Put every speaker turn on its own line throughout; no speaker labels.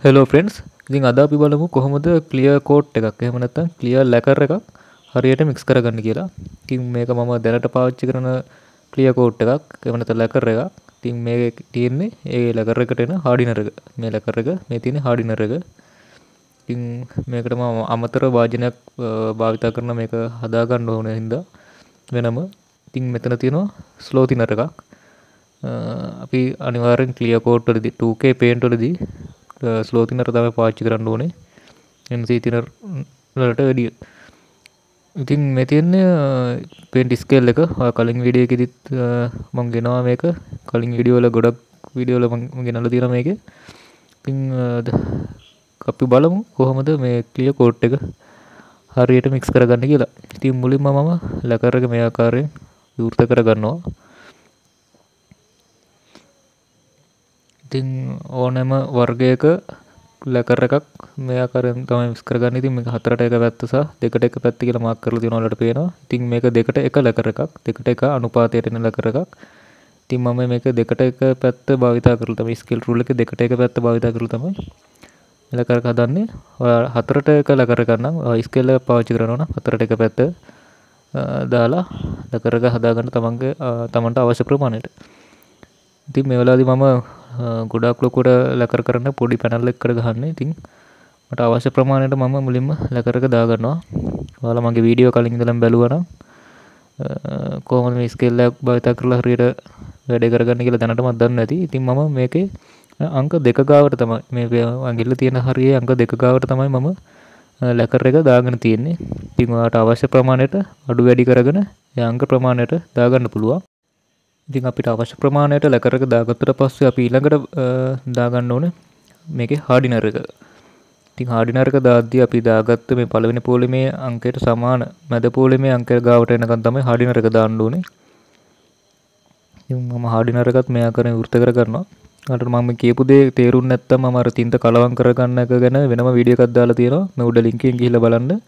Hello friends. ඉතින් අද අපි බලමු කොහොමද clear coat එකක් එහෙම නැත්නම් clear lacquer එකක් හරියට mix කරගන්න කියලා. ඉතින් මේක මම දැනට පාවිච්චි කරන clear coat එකක් එහෙම නැත්නම් lacquer එකක්. ඉතින් මේකේ තියෙන්නේ ඒ lacquer එකට එන hardener එක. මේ lacquer එක මේ තියෙන hardener එක. ඉතින් මේකට මම අමතර වාජනයක් භාවිත කරන මේක හදා ගන්න ඕන හින්දා වෙනම. ඉතින් මෙතන තියෙනවා slow thinner එකක්. අපි අනිවාර්යෙන් clear coat වලදී 2K paint වලදී ස්ලෝ තිනර තමයි පාවිච්චි කරන්න ඕනේ NC තිනර් වලට වැඩිය. ඉතින් මේ තියෙන්නේ පේන්ට් ස්කේල් එක. කලින් වීඩියෝ එකෙදිත් මම ගෙනවා මේක. කලින් වීඩියෝ වල ගොඩක් වීඩියෝ වල මම ගෙනල්ලා තියෙනවා මේකේ. ඉතින් අපි බලමු කොහොමද මේ ක්ලියර් කෝට් එක හරියට මික්ස් කරගන්න කියලා. ඉතින් මුලින්ම මම ලැකර් එක මේ ආකාරයෙන් විවෘත කරගන්නවා. ඉතින් ඕනෑම වර්ගයක ලැකර් එකක් මේ ආකාරයෙන් තමයි මික්ස් කරගන්නේ. ඉතින් මේක හතරට එක පැත්ත සහ දෙකට එක පැත්ත කියලා මාක් කරලා තියෙනවා ඔයාලට පේනවා. ඉතින් මේක දෙකට එක ලැකර් එකක්, දෙකට එක අනුපාතයට එන ලැකර් එකක්. ඉතින් මම මේක දෙකට එක පැත්ත භාවිතා කරලා තමයි ස්කේල් රූල් එකේ දෙකට එක පැත්ත භාවිතා කරලා තමයි ලැකර් එක හදන්නේ. ඔයා හතරට එක ලැකර් එකක් නම් ස්කේල් එක පාවිච්චි කරනවා නම් හතරට එක පැත්ත දාලා ලැකර් එක හදාගන්න තමන්ට අවශ්‍ය ප්‍රමාණයට. ඉතින් මේ වෙලාවේදී මම ගොඩාක් ලොකුට ලැකර් කරන්න පොඩි පැනල් එකකට ගහන්නේ. ඉතින් මට අවශ්‍ය ප්‍රමාණයට මම මුලින්ම ලැකර් එක දා ගන්නවා. ඔයාලා මගේ වීඩියෝ කලින් ඉඳලා බැලුවා නම් කොහොමද මේ ස්කේල් එක භාවිත කරලා හරියට වැඩ කරගන්න කියලා දැනටමත් දන්නේ නැති. ඉතින් මම මේකේ අංක 2 ගාවට තමයි මේ අඟිල්ල තියෙන හරියේ අංක 2 ගාවට තමයි මම ලැකර් එක දාගෙන තියෙන්නේ. ඉතින් ඔයාලට අවශ්‍ය ප්‍රමාණයට අඩු වැඩි කරගෙන ඒ අංක ප්‍රමාණයට දාගන්න පුළුවන්. ඉතින් අපිට අවශ්‍ය ප්‍රමාණයට ලැකර් එක දාගත්තට පස්සේ අපි ඊළඟට දාගන්න ඕනේ මේකේ hardener එක. ඉතින් hardener එක දාද්දී අපි දාගත්ත මේ පළවෙනි පොලිමේ අංකයට සමාන මැද පොලිමේ අංකයට ගාවට එනකන් තමයි hardener එක දාන්න ඕනේ. ඉතින් මම hardener එකත් මේ ආකාරයෙන් වෘත කරගන්නවා. අර මම කියපු දේ තේරුම් නැත්නම් මම අර තින්ත කලවම් කරගන්න එක ගැන වෙනම වීඩියෝ එකක් දාලා තියෙනවා. මේ උඩ ලින්ක් එකෙන් ගිහිල්ලා බලන්න.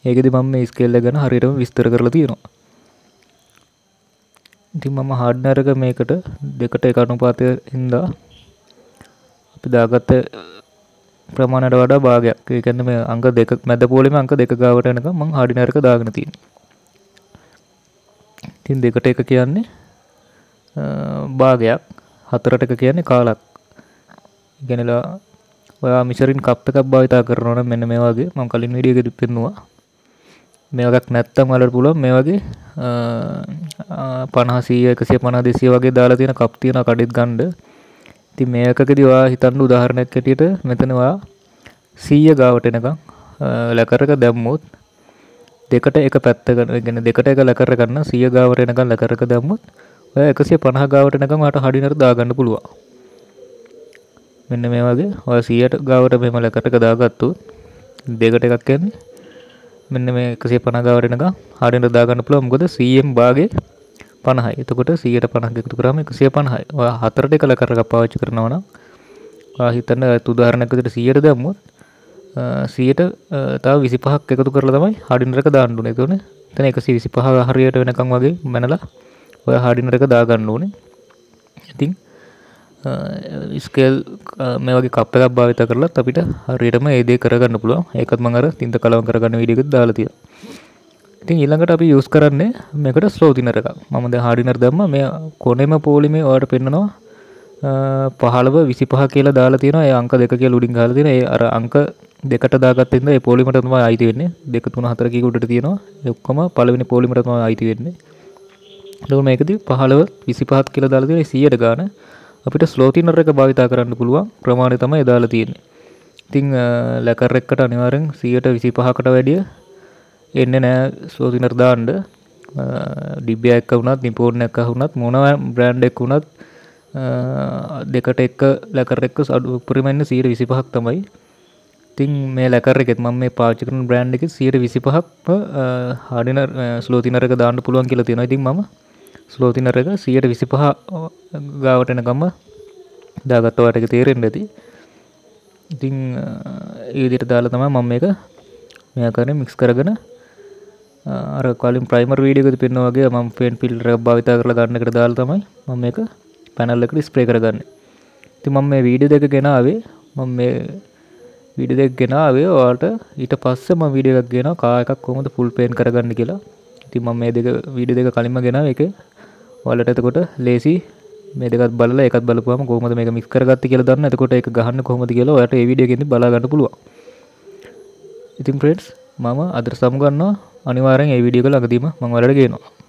ඒකෙදි මම මේ ස්කේල් එක ගැන හරියටම විස්තර කරලා තියෙනවා. ඉතින් මම hardener එක මේකට දෙකට එක අනුපාතයෙන් හින්දා අපි දාගත්ත ප්‍රමාණයට වඩා භාගයක්. ඒ කියන්නේ මේ අංක දෙක මැද පොලෙම අංක දෙක ගාවට එනකම් මම hardener එක දාගෙන තියෙනවා. ඉතින් දෙකට එක කියන්නේ භාගයක්, හතරට එක කියන්නේ කාලක්. ඉගෙනලා ඔයා මිෂරින් කප් එකක් භාවිත කරනවා නම් මෙන්න මේ වගේ මම කලින් වීඩියෝ එකේදී පෙන්නුවා. මේ වගේක් නැත්තම් ඔයාලට පුළුවන් මේ වගේ 50 100 150 200 වගේ දාලා තියෙන කප් තියෙන කඩෙත් ගන්න. ඉතින් මේකකදී ඔයා හිතන්න උදාහරණයක් ඇටියට මෙතන ඔයා 100 ගාවට එනකම් ලැකර් එක දැම්මොත් දෙකට එක පැත්තකට කියන්නේ දෙකට එක ලැකර් එක ගන්න 100 ගාවට එනකම් ලැකර් එක දැම්මොත් ඔයා 150 ගාවට එනකම් ඔයාට hardener දාගන්න පුළුවන්. මෙන්න මේ වගේ ඔයා 100ට ගාවට මෙහෙම ලැකර් එක දාගත්තොත් දෙකට එකක් කියන්නේ මෙන්න මේ 150 ගාවට එනකම් hardener දාගන්න පුළුවන්. මොකද 100න් භාගේ 50යි. එතකොට 100ට 50ක් එකතු කරාම 150යි. ඔයා හතරට එක ලැකර් එකක් පාවිච්චි කරනවා නම් ඔයා හිතන්න උදාහරණයක් විදිහට 100ට දැම්මොත් 100ට තව 25ක් එකතු කරලා තමයි hardener එක දාන්න ඕනේ. එතකොට එතන 125 හරියට වෙනකම් වගේ මැනලා ඔයා hardener එක දාගන්න ඕනේ. ඉතින් ස්කේල් මේ වගේ කප් එකක් භාවිත කරලත් අපිට හරියටම ඒ දේ කරගන්න පුළුවන්. ඒකත් මම අර තින්ත කලවම් කරගන්න වීඩියෝ එකක් දාලා තියෙනවා. ඉතින් ඊළඟට අපි යූස් කරන්නේ මේකට ස්ලෝ තිනර් එකක්. මම දැන් hardener දැම්මා. මේ කොනෙම පොලිමේ ඔයාලට පෙන්නනවා 15 25 කියලා දාලා තියෙනවා. ඒ අංක 2 කියලා උඩින් ගහලා තියෙනවා. ඒ අර අංක දෙකට දාගත්ත ඉඳලා ඒ පොලිමට තමයි අයිති වෙන්නේ. 2 3 4 කී උඩට තියෙනවා. ඒ ඔක්කොම පළවෙනි පොලිමට තමයි අයිති වෙන්නේ. එතකොට මේකදී 15 25ක් කියලා දාලා තියෙනවා 100ට ගාන. අපිට ස්ලෝ තිනර් එක භාවිත කරන්න පුළුවන් ප්‍රමාණය තමයි දාලා තියෙන්නේ. ඉතින් ලැකර් එකකට අනිවාර්යෙන් 125කට වැඩිය එන්නේ නැහැ ස්ලෝ තිනර් දාන්න. ඩිබ්බා එක වුණත් නිපෝන් එක වුණත් මොන බ්‍රෑන්ඩ් එක වුණත් දෙකට එක ලැකර් එක උපරිම ඉන්නේ 125ක් තමයි. ඉතින් මේ ලැකර් එකෙත් මම මේ පාවිච්චි කරන බ්‍රෑන්ඩ් එකේ 125ක් hardener ස්ලෝ තිනර් එක දාන්න පුළුවන් කියලා තියෙනවා. ඉතින් මම ස්ලෝ තිනර් එක 125 ගාවට එනකම් දාගත්ත වට එක තේරෙන්න ඇති. ඉතින් ඒ විදිහට දාලා තමයි මම මේක මේ ආකාරයෙන් මික්ස් කරගෙන අර කලින් ප්‍රයිමර් වීඩියෝ එකේ පෙන්වනා වගේ මම පේන්ට් ෆිල්ටර් එකක් භාවිත කරලා ගන්න එකට දාලා තමයි මම මේක පැනල් එකට ස්ප්‍රේ කරගන්නේ. ඉතින් මම මේ වීඩියෝ දෙක ගෙනාවේ ඔයාලට ඊට පස්සේ මම වීඩියෝ එකක් ගෙනාවා කා එකක් කොහොමද ෆුල් පේන් කරගන්න කියලා. ඉතින් මම මේ වීඩියෝ දෙක කලින්ම ගෙනාවා. ඒක ඔයාලට එතකොට ලේසි මේ දෙකත් බලලා ඒකත් බලපුවාම කොහොමද මේක මික්ස් කරගත්තේ කියලා දන්න. එතකොට ඒක ගහන්න කොහොමද කියලා ඔයාලට මේ වීඩියෝ එකෙන් බලා ගන්න පුළුවන්. ඉතින් ෆ්‍රෙන්ඩ්ස් මම අද සමු ගන්නවා අනිවාර්යෙන් මේ වීඩියෝ එක ළඟදීම මම ඔයාලට ගේනවා.